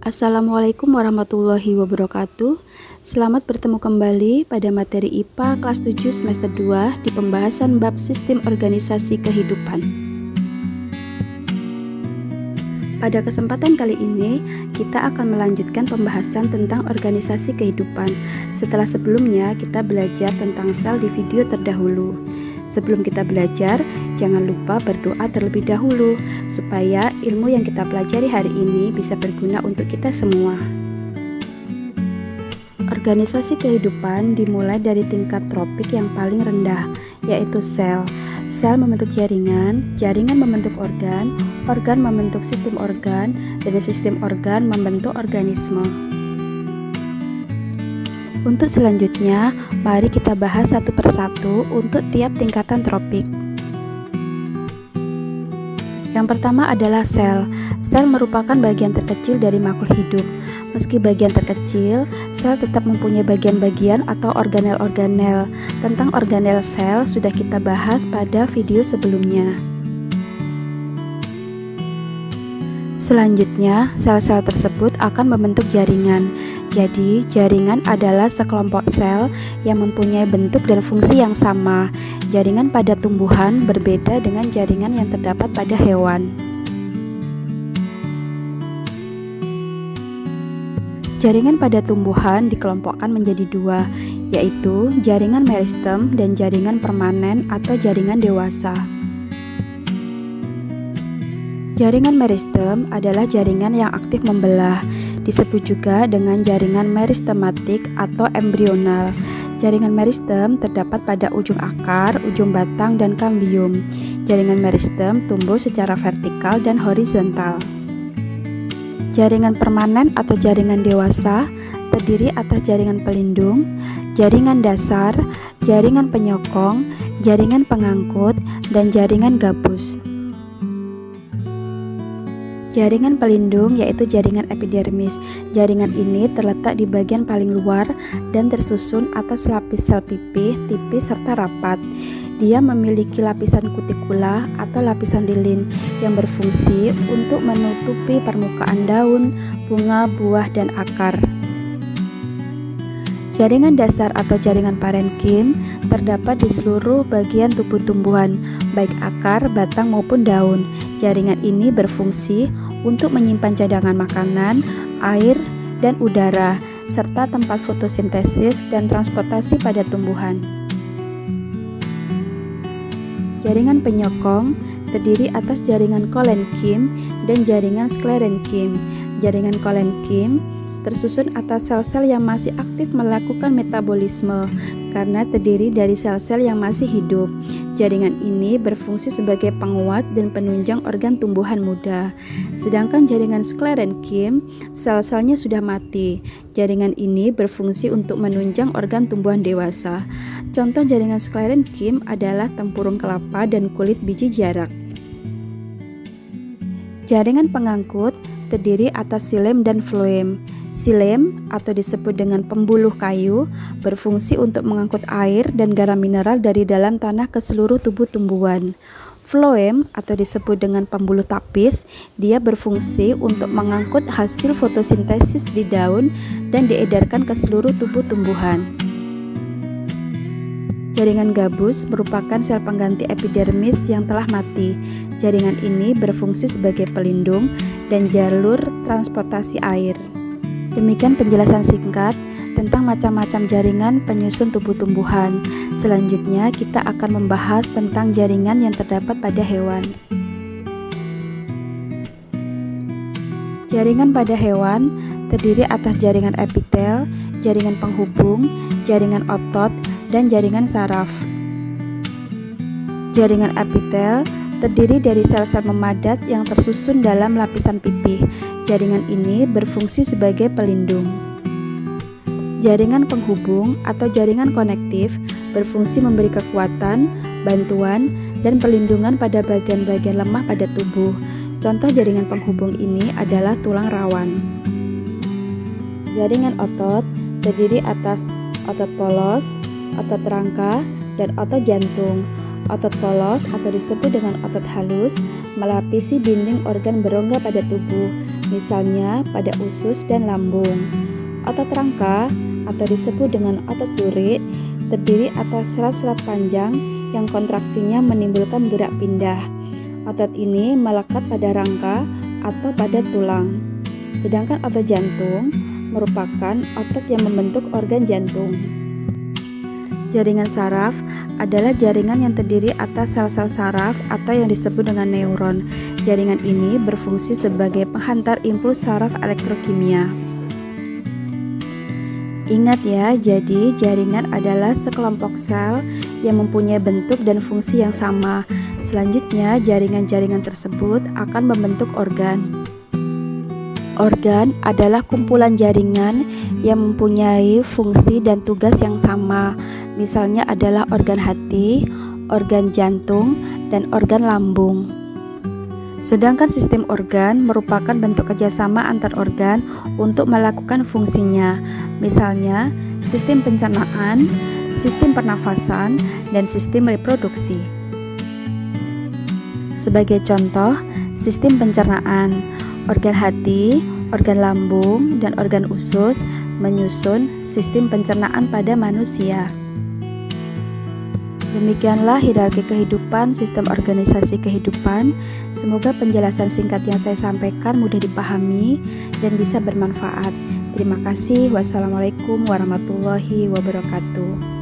Assalamualaikum warahmatullahi wabarakatuh. Selamat bertemu kembali pada materi IPA kelas 7 semester 2 di pembahasan bab sistem organisasi kehidupan. Pada kesempatan kali ini, kita akan melanjutkan pembahasan tentang organisasi kehidupan. Setelah sebelumnya kita belajar tentang sel di video terdahulu. Sebelum kita belajar, jangan lupa berdoa terlebih dahulu supaya ilmu yang kita pelajari hari ini bisa berguna untuk kita semua. Organisasi kehidupan dimulai dari tingkat tropik yang paling rendah, yaitu sel. Sel membentuk jaringan, jaringan membentuk organ, organ membentuk sistem organ, dan sistem organ membentuk organisme. Untuk selanjutnya, mari kita bahas satu persatu untuk tiap tingkatan tropik. Yang pertama adalah sel. Sel merupakan bagian terkecil dari makhluk hidup. Meski bagian terkecil, sel tetap mempunyai bagian-bagian atau organel-organel. Tentang organel sel sudah kita bahas pada video sebelumnya. Selanjutnya, sel-sel tersebut akan membentuk jaringan. Jadi, jaringan adalah sekelompok sel yang mempunyai bentuk dan fungsi yang sama. Jaringan pada tumbuhan berbeda dengan jaringan yang terdapat pada hewan. Jaringan pada tumbuhan dikelompokkan menjadi dua, yaitu jaringan meristem dan jaringan permanen atau jaringan dewasa. Jaringan meristem adalah jaringan yang aktif membelah, disebut juga dengan jaringan meristematik atau embrional. Jaringan meristem terdapat pada ujung akar, ujung batang, dan kambium. Jaringan meristem tumbuh secara vertikal dan horizontal. Jaringan permanen atau jaringan dewasa terdiri atas jaringan pelindung, jaringan dasar, jaringan penyokong, jaringan pengangkut, dan jaringan gabus. Jaringan pelindung yaitu jaringan epidermis. Jaringan ini terletak di bagian paling luar dan tersusun atas lapis sel pipih, tipis, serta rapat. Dia memiliki lapisan kutikula atau lapisan lilin yang berfungsi untuk menutupi permukaan daun, bunga, buah, dan akar. Jaringan dasar atau jaringan parenkim terdapat di seluruh bagian tubuh tumbuhan, baik akar, batang, maupun daun. Jaringan ini berfungsi untuk menyimpan cadangan makanan, air, dan udara, serta tempat fotosintesis dan transportasi pada tumbuhan. Jaringan penyokong terdiri atas jaringan kolenkim dan jaringan sklerenkim. Jaringan kolenkim tersusun atas sel-sel yang masih aktif melakukan metabolisme karena terdiri dari sel-sel yang masih hidup. Jaringan ini berfungsi sebagai penguat dan penunjang organ tumbuhan muda. Sedangkan jaringan sklerenkim, sel-selnya sudah mati. Jaringan ini berfungsi untuk menunjang organ tumbuhan dewasa. Contoh jaringan sklerenkim adalah tempurung kelapa dan kulit biji jarak. Jaringan pengangkut terdiri atas xilem dan floem. Xilem atau disebut dengan pembuluh kayu berfungsi untuk mengangkut air dan garam mineral dari dalam tanah ke seluruh tubuh tumbuhan. Floem atau disebut dengan pembuluh tapis, dia berfungsi untuk mengangkut hasil fotosintesis di daun dan diedarkan ke seluruh tubuh tumbuhan. Jaringan gabus merupakan sel pengganti epidermis yang telah mati. Jaringan ini berfungsi sebagai pelindung dan jalur transportasi air. Demikian penjelasan singkat tentang macam-macam jaringan penyusun tubuh tumbuhan. Selanjutnya kita akan membahas tentang jaringan yang terdapat pada hewan. Jaringan pada hewan terdiri atas jaringan epitel, jaringan penghubung, jaringan otot, dan jaringan saraf. Jaringan epitel terdiri dari sel-sel memadat yang tersusun dalam lapisan pipih. Jaringan ini berfungsi sebagai pelindung. Jaringan penghubung atau jaringan konektif berfungsi memberi kekuatan, bantuan, dan perlindungan pada bagian-bagian lemah pada tubuh. Contoh jaringan penghubung ini adalah tulang rawan. Jaringan otot terdiri atas otot polos, otot rangka, dan otot jantung. Otot polos atau disebut dengan otot halus melapisi dinding organ berongga pada tubuh. misalnya pada usus dan lambung. Otot rangka atau disebut dengan otot lurik terdiri atas serat-serat panjang yang kontraksinya menimbulkan gerak pindah. Otot ini melekat pada rangka atau pada tulang. Sedangkan otot jantung merupakan otot yang membentuk organ jantung. Jaringan saraf adalah jaringan yang terdiri atas sel-sel saraf atau yang disebut dengan neuron. Jaringan ini berfungsi sebagai penghantar impuls saraf elektrokimia. Ingat ya, jadi jaringan adalah sekelompok sel yang mempunyai bentuk dan fungsi yang sama. Selanjutnya, jaringan-jaringan tersebut akan membentuk organ. Organ adalah kumpulan jaringan yang mempunyai fungsi dan tugas yang sama. Misalnya adalah organ hati, organ jantung, dan organ lambung. Sedangkan sistem organ merupakan bentuk kerjasama antar organ untuk melakukan fungsinya. Misalnya, sistem pencernaan, sistem pernafasan, dan sistem reproduksi. Sebagai contoh, sistem pencernaan, organ hati, organ lambung, dan organ usus menyusun sistem pencernaan pada manusia. Demikianlah hierarki kehidupan, sistem organisasi kehidupan. Semoga penjelasan singkat yang saya sampaikan mudah dipahami dan bisa bermanfaat. Terima kasih. Wassalamualaikum warahmatullahi wabarakatuh.